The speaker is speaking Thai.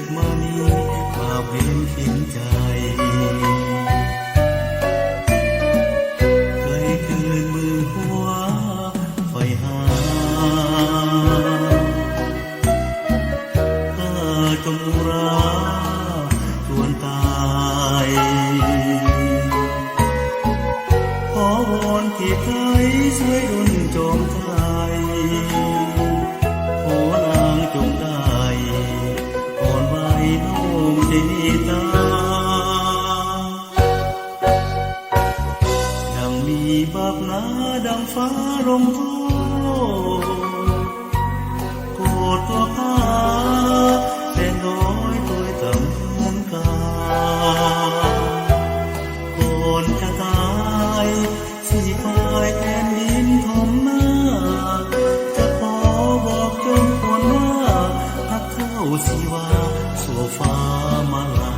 ดมามีมาเพียงเข็นใจเคยเกินมือหัวไฟหาถ้าจงราชวนตายขอวอนที่ไทยช่วยดลจอมไทยขอนางจงได้ก่อนไว้น้องเจนีตาดังมีบาปหนาดังฟ้าลงโทษโกรธตัวข้าแต่น้อยตัวต่ำน้ำกาก่อนจะตายสิพายแผ่นดินทมหน้าจะขอบอกจงคนว่าพักเข้าสิว่าสู่ฟ้ามาลา